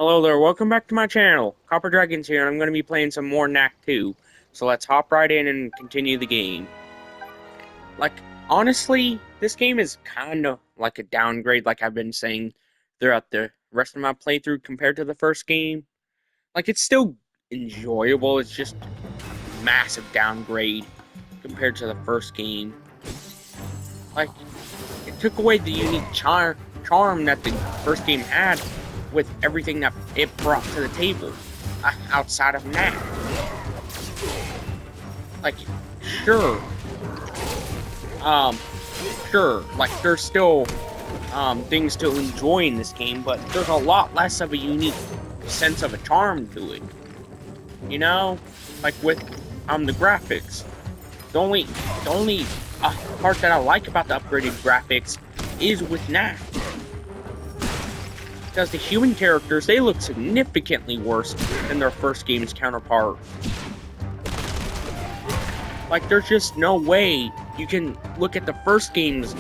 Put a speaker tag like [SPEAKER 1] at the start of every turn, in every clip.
[SPEAKER 1] Hello there, welcome back to my channel. Copper Dragon's here, and I'm going to be playing some more Knack 2. So let's hop right in and continue the game. Like, honestly, this game is kind of like a downgrade, like I've been saying throughout the rest of my playthrough compared to the first game. Like, it's still enjoyable, it's just massive downgrade compared to the first game. Like, it took away the unique charm that the first game had with everything that it brought to the table outside of Knack. Like, sure, um, sure, like there's still things to enjoy in this game, but there's a lot less of a unique sense of a charm to it. You know, like with the graphics. The only part that I like about the upgraded graphics is with Knack. Because the human characters, they look significantly worse than their first game's counterpart. Like, there's just no way you can look at the first game's,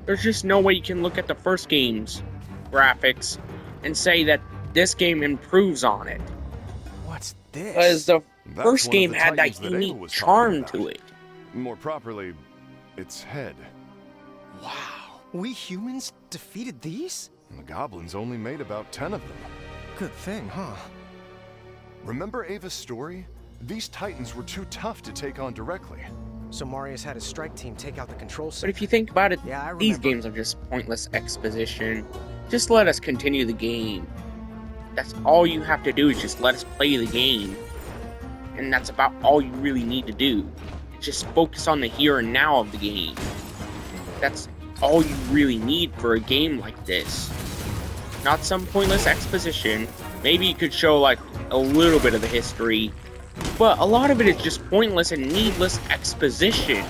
[SPEAKER 1] there's just no way you can look at the first game's graphics and say that this game improves on it.
[SPEAKER 2] What's this?
[SPEAKER 1] Because the
[SPEAKER 3] That's
[SPEAKER 1] first
[SPEAKER 3] one of
[SPEAKER 1] game
[SPEAKER 3] the
[SPEAKER 1] had that
[SPEAKER 3] titans that Ava
[SPEAKER 1] unique
[SPEAKER 3] was
[SPEAKER 1] charm
[SPEAKER 3] talking
[SPEAKER 1] to
[SPEAKER 3] about.
[SPEAKER 1] it.
[SPEAKER 3] More properly, its head.
[SPEAKER 2] Wow, we humans defeated these?
[SPEAKER 3] And the goblins only made about 10 of them.
[SPEAKER 2] Good thing, huh?
[SPEAKER 3] Remember Ava's story? These titans were too tough to take on directly.
[SPEAKER 2] So Marius had his strike team take out the control
[SPEAKER 1] But
[SPEAKER 2] center.
[SPEAKER 1] if you think about it,
[SPEAKER 2] Yeah, I
[SPEAKER 1] these
[SPEAKER 2] remember.
[SPEAKER 1] games are just pointless exposition. Just let us continue the game. That's all you have to do is just let us play the game. And that's about all you really need to do. Just focus on the here and now of the game. That's all you really need for a game like this. Not some pointless exposition. Maybe you could show like a little bit of the history, but a lot of it is just pointless and needless exposition.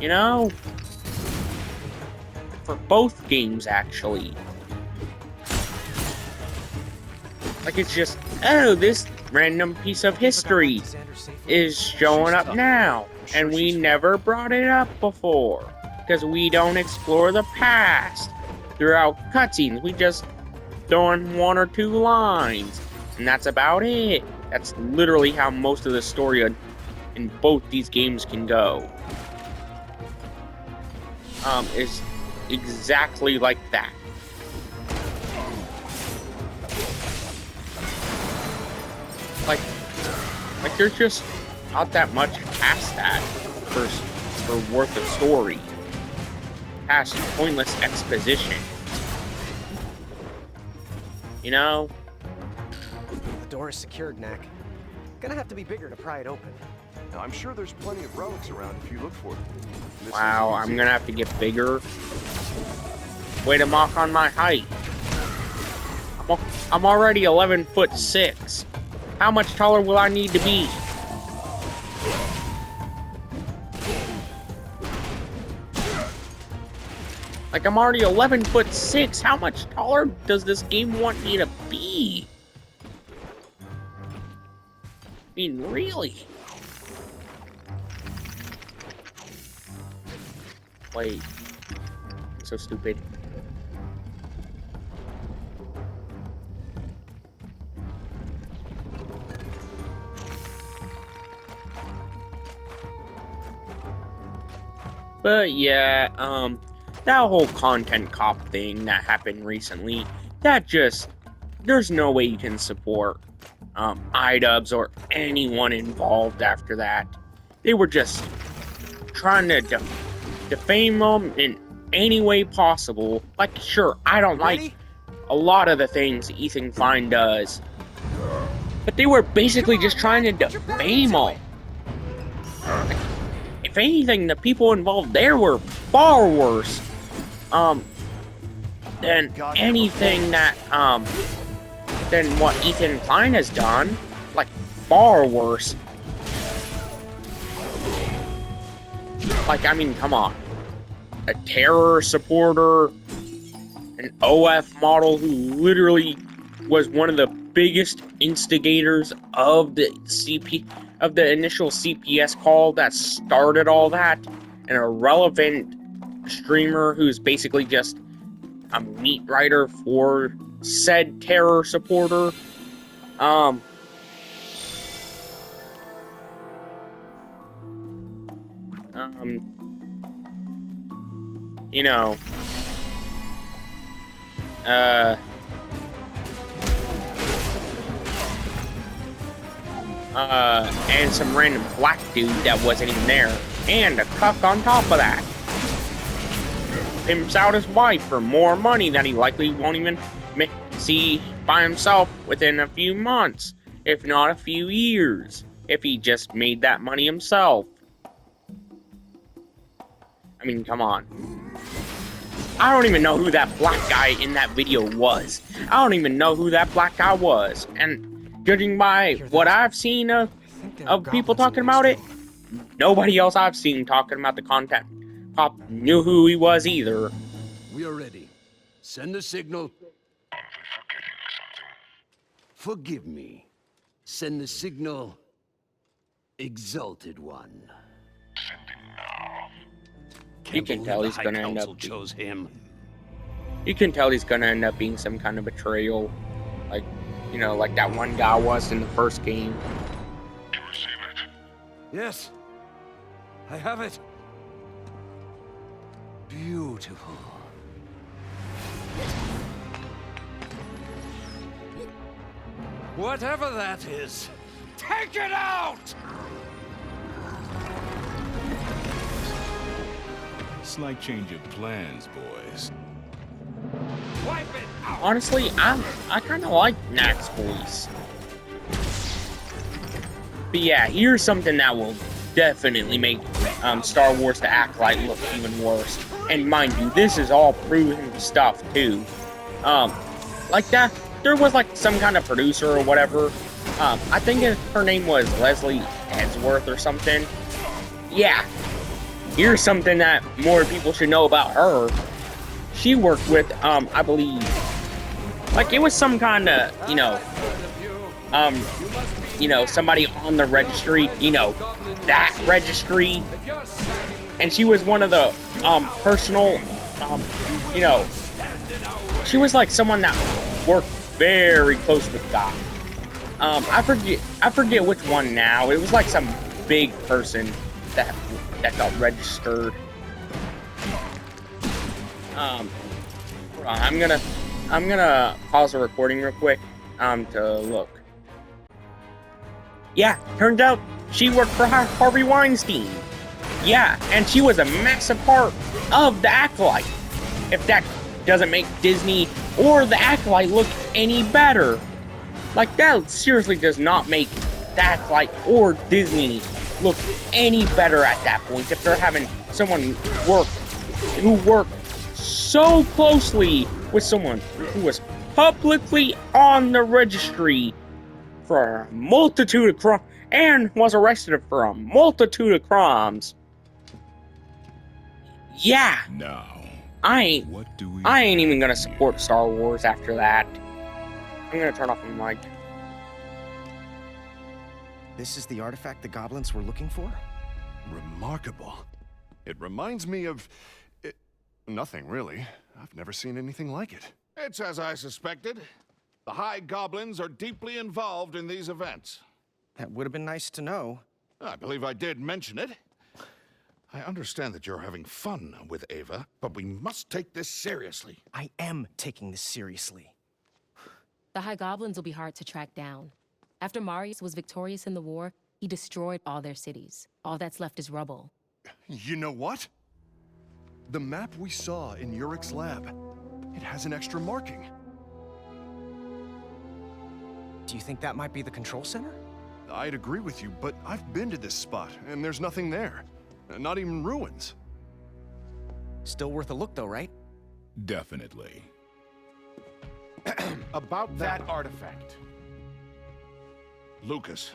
[SPEAKER 1] You know? For both games, actually. Like, it's just, oh, this random piece of history is showing up now, and we never brought it up before, because we don't explore the past throughout cutscenes. We just throw in one or two lines, and that's about it. That's literally how most of the story in both these games can go. Is exactly like that. Like there's just not that much past that for worth of story. Past pointless exposition. You know?
[SPEAKER 2] The door is secured, Knack. Gonna have to be bigger to pry it open.
[SPEAKER 3] Now, I'm sure there's plenty of relics around if you look for them. This
[SPEAKER 1] Wow,
[SPEAKER 3] is
[SPEAKER 1] I'm
[SPEAKER 3] easy.
[SPEAKER 1] gonna have to get bigger. Way to mock on my height. I'm already 11'6". How much taller will I need to be? Like, I'm already 11'6". How much taller does this game want me to be? I mean, really? Wait. I'm so stupid. But yeah, that whole content cop thing that happened recently, that just, there's no way you can support iDubbbz or anyone involved after that. They were just trying to defame them in any way possible. Like, sure, I don't like a lot of the things Ethan Klein does, but they were basically just trying to defame him. If anything, the people involved there were far worse than anything that than what Ethan Klein has done. Like, far worse. Like, I mean, come on. A terror supporter, an OF model who literally was one of the biggest instigators of the initial CPS call that started all that, and a relevant streamer who's basically just a meat writer for said terror supporter. You know, and some random black dude that wasn't even there, and a cuck on top of that. Pimps out his wife for more money that he likely won't even see by himself within a few months, if not a few years, if he just made that money himself. I mean, come on. I don't even know who that black guy in that video was. I don't even know who that black guy was. And judging by what I've seen of people talking about it, nobody else I've seen talking about the content Pop knew who he was either.
[SPEAKER 4] We are ready. Send the signal. Forgive me. Send the signal. Exalted One.
[SPEAKER 1] You can tell he's gonna end up.
[SPEAKER 4] Chose him.
[SPEAKER 1] You can tell he's gonna end up being some kind of betrayal, like, you know, like that one guy was in the first game.
[SPEAKER 5] To receive it.
[SPEAKER 4] Yes, I have it. Beautiful. Whatever that is, take it out!
[SPEAKER 5] Slight change of plans, boys.
[SPEAKER 4] Wipe it out!
[SPEAKER 1] Honestly, I kind of like Knack's voice. But yeah, here's something that will definitely make Star Wars The Acolyte look even worse. And mind you, this is all proven stuff too. Like that, there was like some kind of producer or whatever. I think her name was Leslie Edgeworth or something. Yeah. Here's something that more people should know about her. She worked with, I believe, like it was some kind of, somebody on the registry, that registry. And she was one of the, personal, she was like someone that worked very close with God. I forget which one now. It was like some big person that got registered. Hold on, I'm gonna pause the recording real quick to look. Yeah, turns out she worked for Harvey Weinstein. Yeah, and she was a massive part of The Acolyte. If that doesn't make Disney or The Acolyte look any better. Like, that seriously does not make The Acolyte or Disney look any better at that point. If they're having someone who worked so closely with someone who was publicly on the registry for a multitude of crimes and was arrested for a multitude of crimes. Yeah.
[SPEAKER 5] Now,
[SPEAKER 1] I ain't even gonna support Star Wars after that. I'm gonna turn off my mic.
[SPEAKER 2] This is the artifact the goblins were looking for?
[SPEAKER 3] Remarkable. It reminds me of... nothing, really. I've never seen anything like it.
[SPEAKER 6] It's as I suspected. The High Goblins are deeply involved in these events.
[SPEAKER 2] That would have been nice to know.
[SPEAKER 6] I believe I did mention it. I understand that you're having fun with Ava, but we must take this seriously.
[SPEAKER 2] I am taking this seriously.
[SPEAKER 7] The High Goblins will be hard to track down. After Marius was victorious in the war, he destroyed all their cities. All that's left is rubble.
[SPEAKER 3] You know what? The map we saw in Urich's lab, it has an extra marking.
[SPEAKER 2] Do you think that might be the control center?
[SPEAKER 3] I'd agree with you, but I've been to this spot, and there's nothing there. Not even ruins.
[SPEAKER 2] Still worth a look though, right?
[SPEAKER 5] definitely.
[SPEAKER 6] About that artifact. Lucas,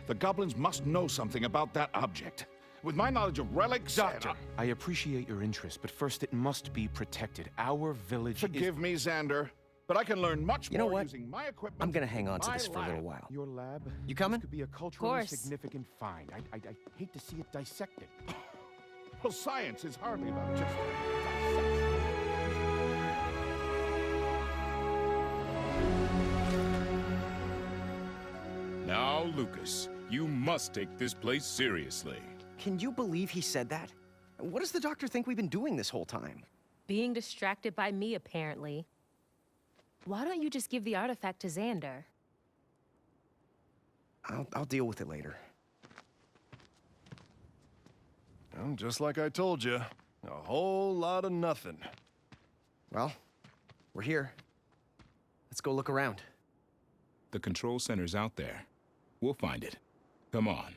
[SPEAKER 6] the goblins must know something about that object. With my knowledge of relics...
[SPEAKER 8] Doctor, I appreciate your interest, but first it must be protected. Our village
[SPEAKER 6] Forgive me, Xander, but I can learn much
[SPEAKER 2] You know
[SPEAKER 6] more
[SPEAKER 2] what?
[SPEAKER 6] using my equipment.
[SPEAKER 2] I'm gonna hang on to
[SPEAKER 6] my
[SPEAKER 2] this for a
[SPEAKER 6] lab.
[SPEAKER 2] little while.
[SPEAKER 8] Your lab?
[SPEAKER 2] You coming?
[SPEAKER 8] Could be a culturally
[SPEAKER 7] course.
[SPEAKER 8] significant find. I hate to see it dissected.
[SPEAKER 6] Well, science is hardly about just
[SPEAKER 5] Lucas, you must take this place seriously.
[SPEAKER 2] Can you believe he said that? What does the doctor think we've been doing this whole time?
[SPEAKER 7] Being distracted by me, apparently. Why don't you just give the artifact to Xander?
[SPEAKER 2] I'll deal with it later.
[SPEAKER 3] Well, just like I told you, a whole lot of nothing.
[SPEAKER 2] Well, we're here. Let's go look around.
[SPEAKER 5] The control center's out there. We'll find it. Come on.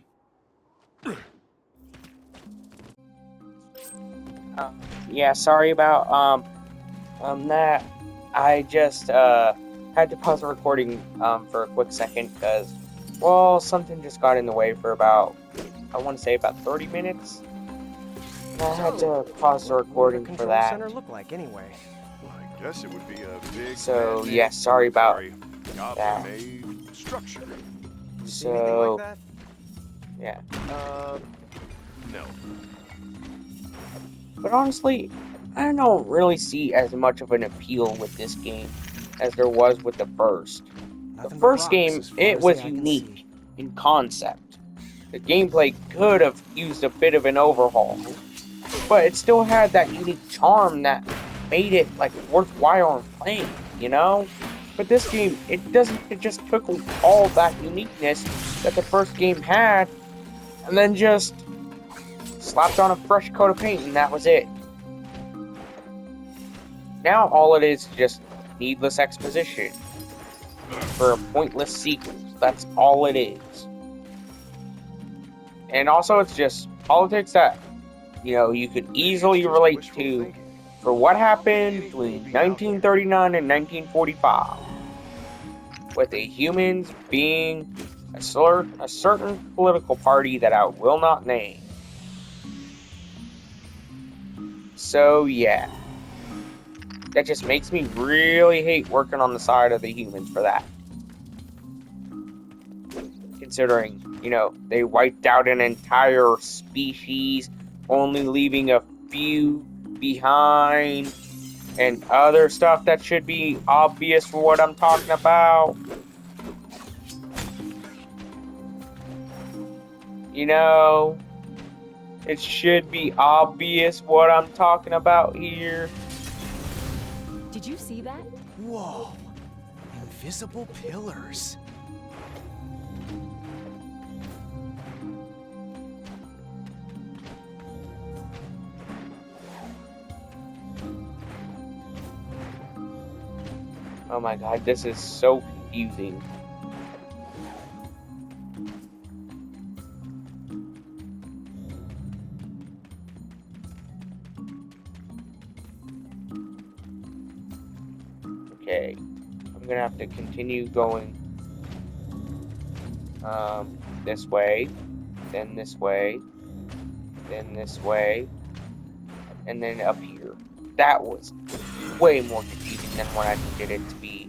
[SPEAKER 1] Yeah, sorry about that. I just had to pause the recording for a quick second because, well, something just got in the way for about, I want to say about 30 minutes. And I had to pause the recording for that.
[SPEAKER 2] Center look like anyway?
[SPEAKER 3] I guess it would be a big.
[SPEAKER 1] So
[SPEAKER 3] man-made,
[SPEAKER 1] yeah, sorry about that.
[SPEAKER 3] Goblin-made structure.
[SPEAKER 2] See anything like
[SPEAKER 1] So
[SPEAKER 2] that?
[SPEAKER 1] yeah,
[SPEAKER 3] No.
[SPEAKER 1] but honestly, I don't really see as much of an appeal with this game as there was with the first.
[SPEAKER 2] Nothing
[SPEAKER 1] The
[SPEAKER 2] but
[SPEAKER 1] first
[SPEAKER 2] rocks
[SPEAKER 1] game,
[SPEAKER 2] as far
[SPEAKER 1] it
[SPEAKER 2] as
[SPEAKER 1] was
[SPEAKER 2] the eye can
[SPEAKER 1] unique
[SPEAKER 2] see.
[SPEAKER 1] in concept. The gameplay could have used a bit of an overhaul, but it still had that unique charm that made it like worthwhile in playing, you know? But this game, it doesn't. It just took all that uniqueness that the first game had, and then just slapped on a fresh coat of paint, and that was it. Now all it is just needless exposition for a pointless sequel. That's all it is. And also, it's just politics that, you know, you could easily relate to for what happened between 1939 and 1945, with the humans being a certain political party that I will not name. So yeah, that just makes me really hate working on the side of the humans for that. Considering, you know, they wiped out an entire species, only leaving a few behind, and other stuff that should be obvious for what I'm talking about. You know, it should be obvious what I'm talking about here.
[SPEAKER 7] Did you see that?
[SPEAKER 2] Whoa! Invisible pillars.
[SPEAKER 1] Oh my god, this is so confusing. Okay, I'm gonna have to continue going this way, then this way, then this way, and then up here. That was way more confusing than what I needed it to be.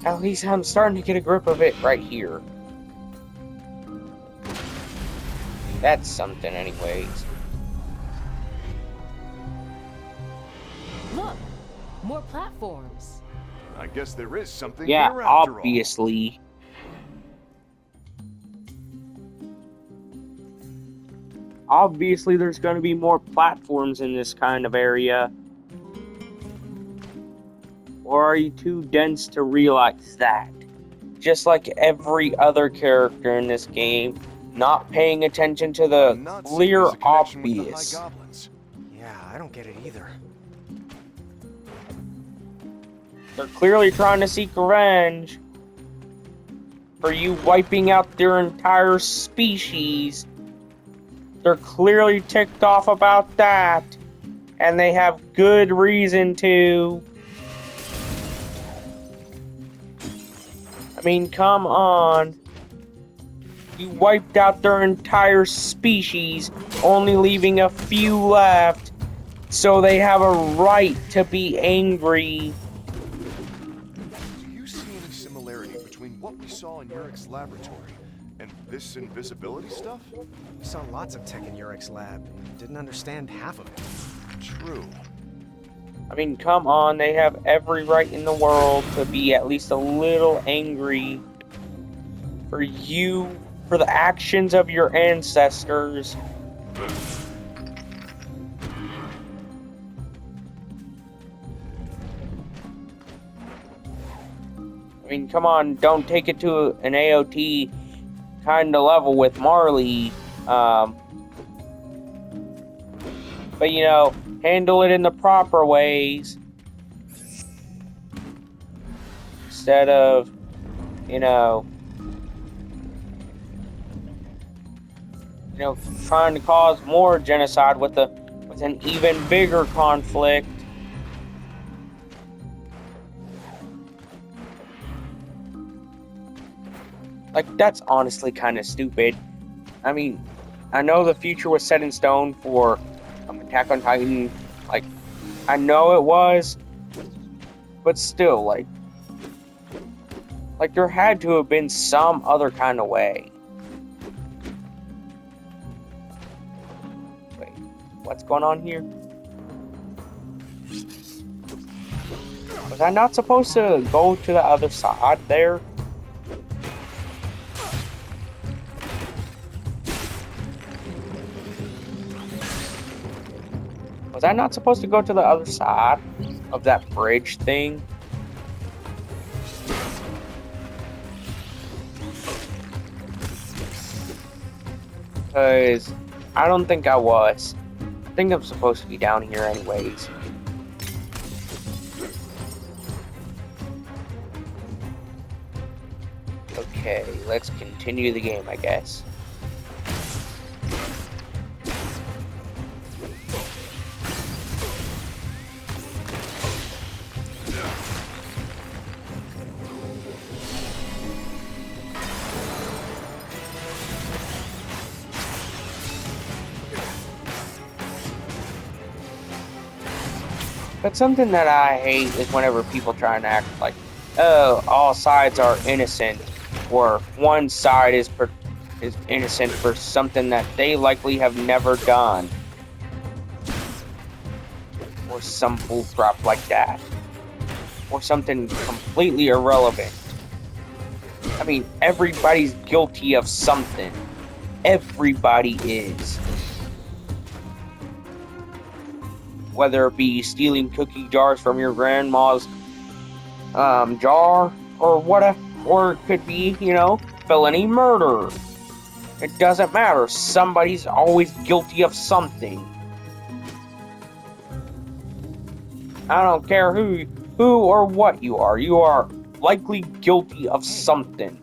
[SPEAKER 1] At least I'm starting to get a grip of it right here. That's something anyways.
[SPEAKER 7] Look! More platforms.
[SPEAKER 3] I guess there is something
[SPEAKER 1] Yeah,
[SPEAKER 3] here after
[SPEAKER 1] obviously. Obviously, there's going to be more platforms in this kind of area. Or are you too dense to realize that? Just like every other character in this game, not paying attention to
[SPEAKER 3] all.
[SPEAKER 1] the
[SPEAKER 3] I'm not seeing
[SPEAKER 1] clear
[SPEAKER 3] there's a connection with the
[SPEAKER 1] obvious.
[SPEAKER 3] High Goblins.
[SPEAKER 2] Yeah, I don't get it either.
[SPEAKER 1] They're clearly trying to seek revenge for you wiping out their entire species. They're clearly ticked off about that, and they have good reason to. I mean, come on. You wiped out their entire species, only leaving a few left, so they have a right to be angry.
[SPEAKER 3] Do you see any similarity between what we saw in Urich's laboratory And this invisibility stuff?
[SPEAKER 2] We saw lots of tech in Yurek's lab and didn't understand half of it.
[SPEAKER 3] True.
[SPEAKER 1] I mean, come on, they have every right in the world to be at least a little angry for the actions of your ancestors. I mean, come on, don't take it to an AOT kind of level with Marley. But, you know, handle it in the proper ways. Instead of, trying to cause more genocide with an even bigger conflict. Like, that's honestly kind of stupid. I mean, I know the future was set in stone for Attack on Titan. Like, I know it was, but still, like there had to have been some other kind of way. Wait, what's going on here? Was I not supposed to go to the other side there? Was I not supposed to go to the other side of that bridge thing? Because I don't think I was. I think I'm supposed to be down here anyways. Okay, let's continue the game, I guess. But something that I hate is whenever people try and act like, oh, all sides are innocent, or one side is innocent for something that they likely have never done, or some bullcrap like that, or something completely irrelevant. I mean, everybody's guilty of something. Everybody is. Whether it be stealing cookie jars from your grandma's jar, or whatever, or it could be, felony murder. It doesn't matter. Somebody's always guilty of something. I don't care who or what you are. You are likely guilty of something.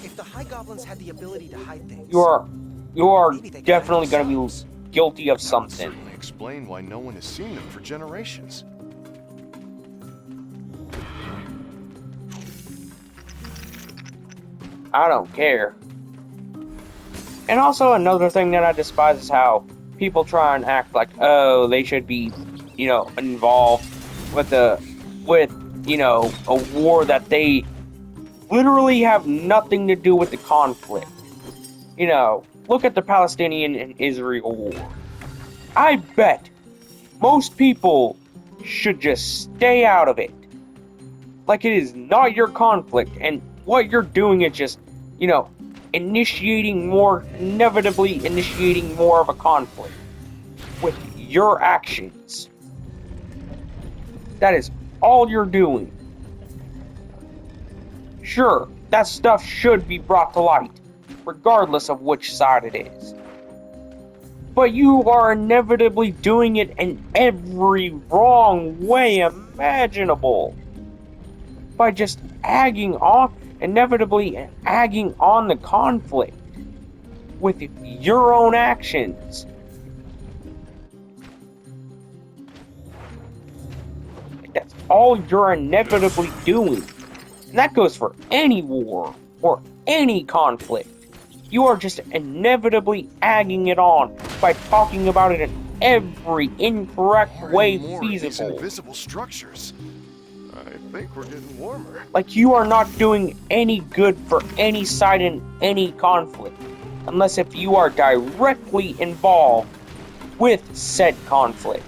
[SPEAKER 2] If the High Goblins had the ability to hide things,
[SPEAKER 1] You are
[SPEAKER 2] maybe they could
[SPEAKER 1] definitely
[SPEAKER 2] hide
[SPEAKER 1] going to
[SPEAKER 2] themselves.
[SPEAKER 1] be guilty of
[SPEAKER 3] That would
[SPEAKER 1] something.
[SPEAKER 3] certainly explain why no one has seen them for generations.
[SPEAKER 1] I don't care. And also another thing that I despise is how people try and act like, oh, they should be, involved with a war that they literally have nothing to do with the conflict. Look at the Palestinian and Israel war. I bet most people should just stay out of it. Like, it is not your conflict, and what you're doing is just, inevitably initiating more of a conflict with your actions. That is all you're doing. Sure, that stuff should be brought to light, regardless of which side it is. But you are inevitably doing it in every wrong way imaginable. By just inevitably agging on the conflict with your own actions. That's all you're inevitably doing. And that goes for any war or any conflict. You are just inevitably agging it on by talking about it in every incorrect
[SPEAKER 3] More
[SPEAKER 1] way
[SPEAKER 3] and more of these
[SPEAKER 1] feasible.
[SPEAKER 3] invisible structures. I think we're getting warmer.
[SPEAKER 1] Like, you are not doing any good for any side in any conflict, unless if you are directly involved with said conflict.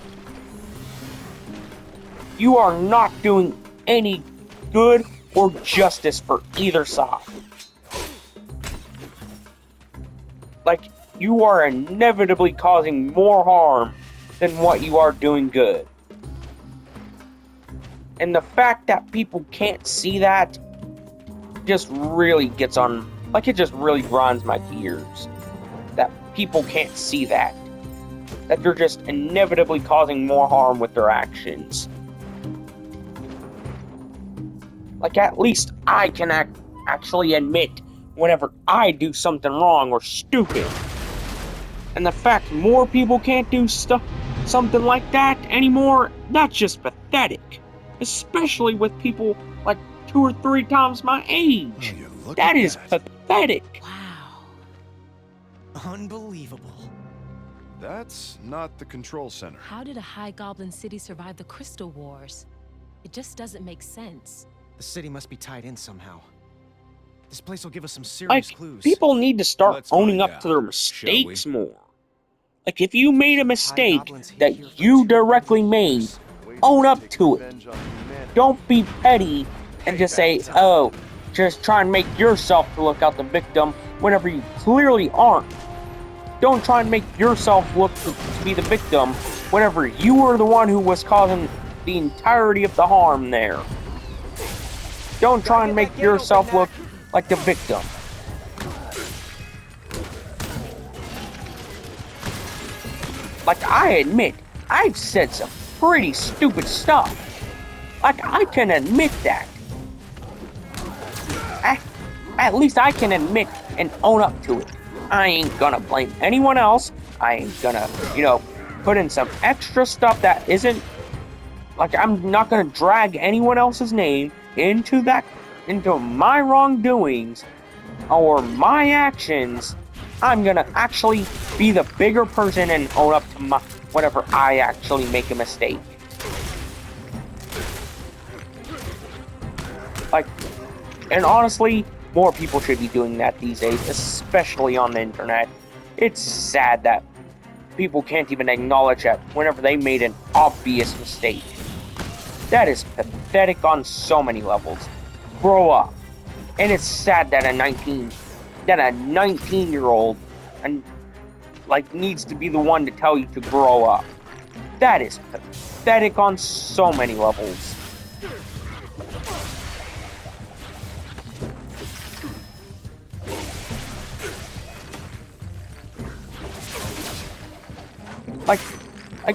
[SPEAKER 1] You are not doing any good or justice for either side. Like, you are inevitably causing more harm than what you are doing good. And the fact that people can't see that just really gets on, like, it just really grinds my gears. That people can't see that. That they're just inevitably causing more harm with their actions. Like, at least I can actually admit whenever I do something wrong or stupid. And the fact more people can't do something like that anymore, that's just pathetic. Especially with people like 2 or 3 times my age. That is pathetic.
[SPEAKER 7] Wow.
[SPEAKER 2] Unbelievable.
[SPEAKER 3] That's not the control center.
[SPEAKER 7] How did a High Goblin city survive the Crystal Wars? It just doesn't make sense.
[SPEAKER 2] The city must be tied in somehow. This place will give us some serious
[SPEAKER 1] Like,
[SPEAKER 2] clues.
[SPEAKER 1] people need to start
[SPEAKER 5] Let's
[SPEAKER 1] owning
[SPEAKER 5] find
[SPEAKER 1] up to their
[SPEAKER 5] out,
[SPEAKER 1] mistakes
[SPEAKER 5] shall
[SPEAKER 1] more. Like, if you made a mistake
[SPEAKER 2] goblins hid
[SPEAKER 1] that
[SPEAKER 2] here for
[SPEAKER 1] you
[SPEAKER 2] 200
[SPEAKER 1] directly made,
[SPEAKER 2] years.
[SPEAKER 1] own up to it. Don't be petty and just say, oh, just try and make yourself to look out the victim whenever you clearly aren't. Don't try and make yourself look to be the victim whenever you were the one who was causing the entirety of the harm there. Don't try and make yourself look like the victim. Like, I admit, I've said some pretty stupid stuff. Like, I can admit that. At least I can admit and own up to it. I ain't gonna blame anyone else. I ain't gonna, put in some extra stuff that isn't... Like, I'm not gonna drag anyone else's name into my wrongdoings or my actions. I'm gonna actually be the bigger person and own up to whenever I actually make a mistake. Like, and honestly, more people should be doing that these days, especially on the internet. It's sad that people can't even acknowledge that whenever they made an obvious mistake. That is pathetic on so many levels. Grow up. And it's sad that a 19-year-old needs to be the one to tell you to grow up. That is pathetic on so many levels. Like,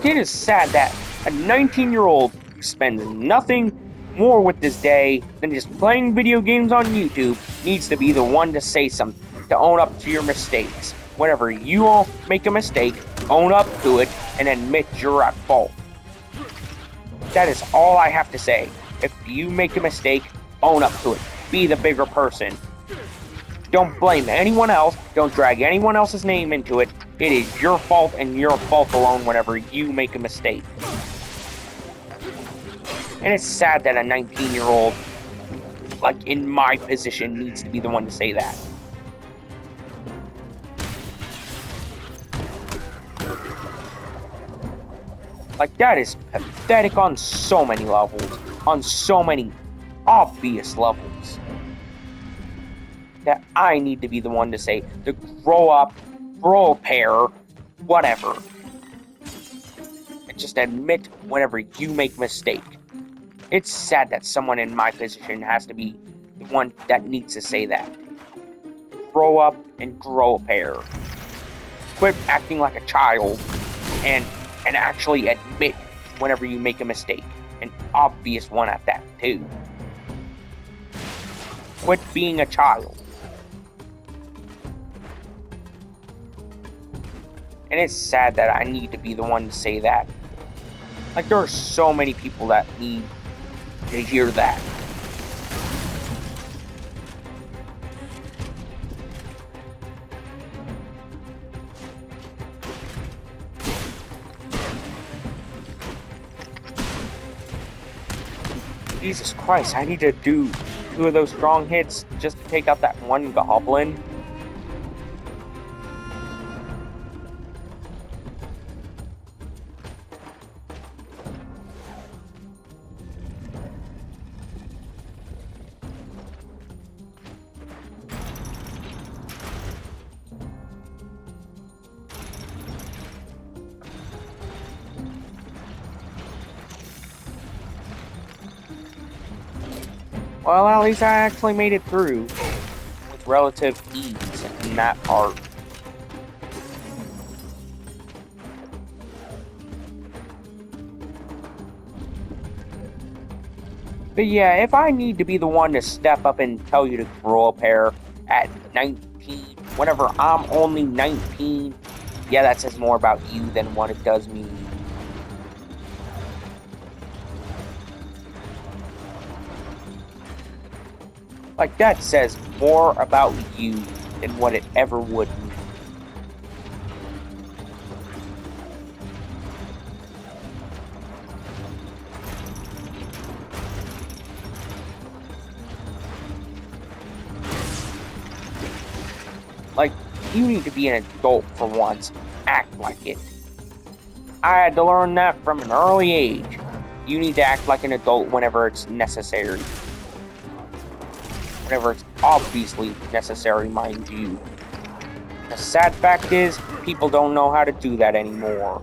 [SPEAKER 1] it is sad that a 19-year-old who spends nothing more with this day than just playing video games on YouTube needs to be the one to say something, to own up to your mistakes. Whenever you make a mistake, own up to it and admit you're at fault. That is all I have to say. If you make a mistake, own up to it. Be the bigger person. Don't blame anyone else. Don't drag anyone else's name into it. It is your fault and your fault alone whenever you make a mistake. And it's sad that a 19-year-old, in my position, needs to be the one to say that. That is pathetic on so many levels. On so many obvious levels. That I need to be the one to say, to grow up, grow a pair, whatever. And just admit whenever you make a mistake. It's sad that someone in my position has to be the one that needs to say that. Grow up and grow a pair. Quit acting like a child and actually admit whenever you make a mistake. An obvious one at that, too. Quit being a child. And it's sad that I need to be the one to say that. There are so many people that need to hear that. Jesus Christ, I need to do 2 of those strong hits just to take out that one goblin. Well, at least I actually made it through with relative ease in that part. But yeah, if I need to be the one to step up and tell you to grow a pair at 19, whenever I'm only 19, yeah, that says more about you than what it does me. Like, that says more about you than what it ever would me. Like, you need to be an adult for once. Act like it. I had to learn that from an early age. You need to act like an adult whenever it's necessary. Whenever it's obviously necessary, mind you. The sad fact is, people don't know how to do that anymore.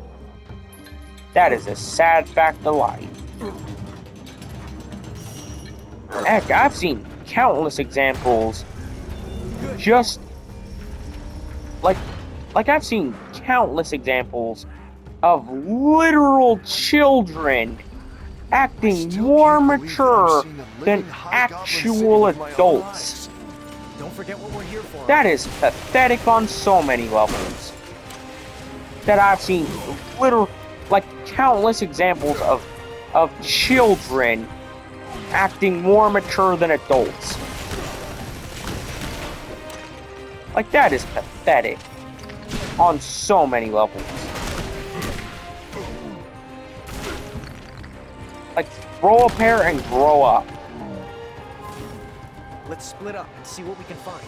[SPEAKER 1] That is a sad fact of life. Heck, I've seen countless examples. Just like I've seen countless examples of literal children acting more mature than actual adults.
[SPEAKER 2] Don't forget what we're here for.
[SPEAKER 1] That is pathetic on so many levels. That I've seen countless examples of children acting more mature than adults. Like, that is pathetic on so many levels. Like, grow a pair and grow up.
[SPEAKER 2] Let's split up and see what we can find.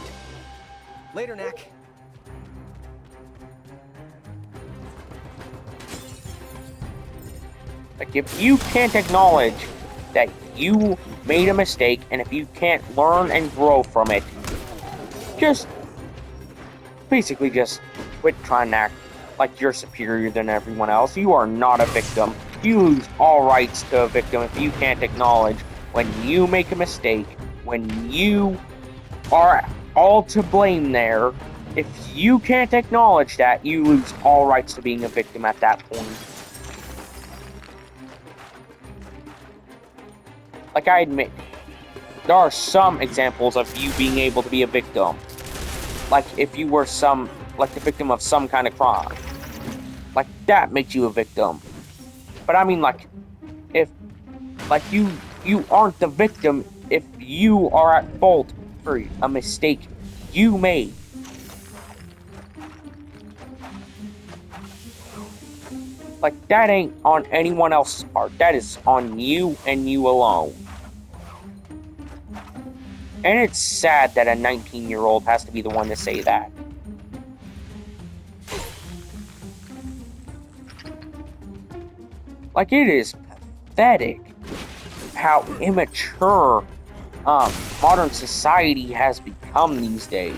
[SPEAKER 2] Later, Knack.
[SPEAKER 1] Like, if you can't acknowledge that you made a mistake, and if you can't learn and grow from it, just basically just quit trying to act like you're superior than everyone else. You are not a victim. You lose all rights to a victim if you can't acknowledge when you make a mistake, when you are all to blame there. If you can't acknowledge that, you lose all rights to being a victim at that point. Like, I admit, there are some examples of you being able to be a victim. Like, if you were the victim of some kind of crime. Like, that makes you a victim. But I mean, like, if, like, you aren't the victim if you are at fault for a mistake you made. Like, that ain't on anyone else's part. That is on you and you alone. And it's sad that a 19-year-old has to be the one to say that. Like, it is pathetic how immature modern society has become these days.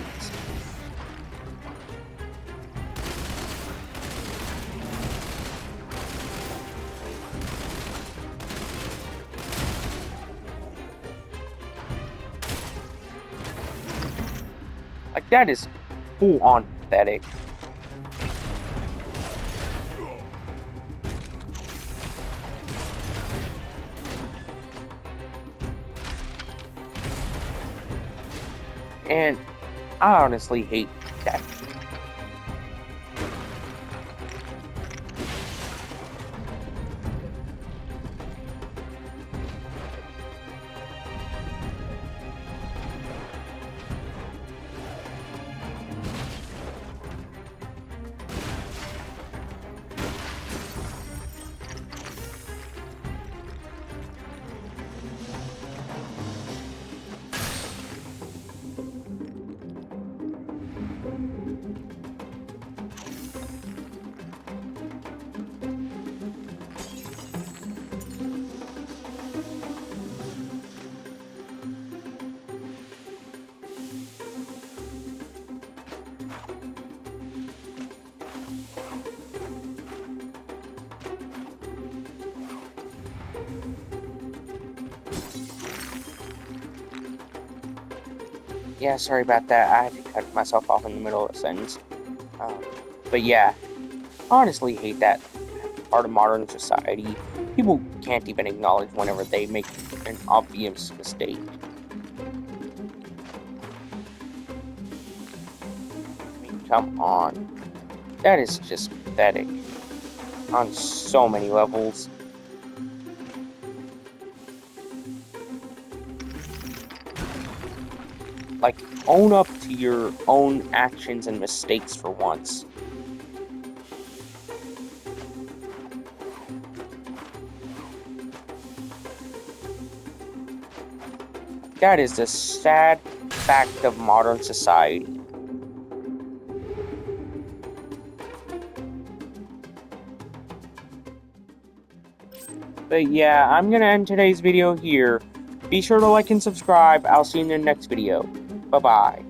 [SPEAKER 1] Like, that is full-on pathetic. And I honestly hate that. Yeah, sorry about that. I had to cut myself off in the middle of a sentence. But yeah, honestly hate that part of modern society. People can't even acknowledge whenever they make an obvious mistake. I mean, come on. That is just pathetic. On so many levels. Like, own up to your own actions and mistakes for once. That is the sad fact of modern society. But yeah, I'm gonna end today's video here. Be sure to like and subscribe. I'll see you in the next video. Bye-bye.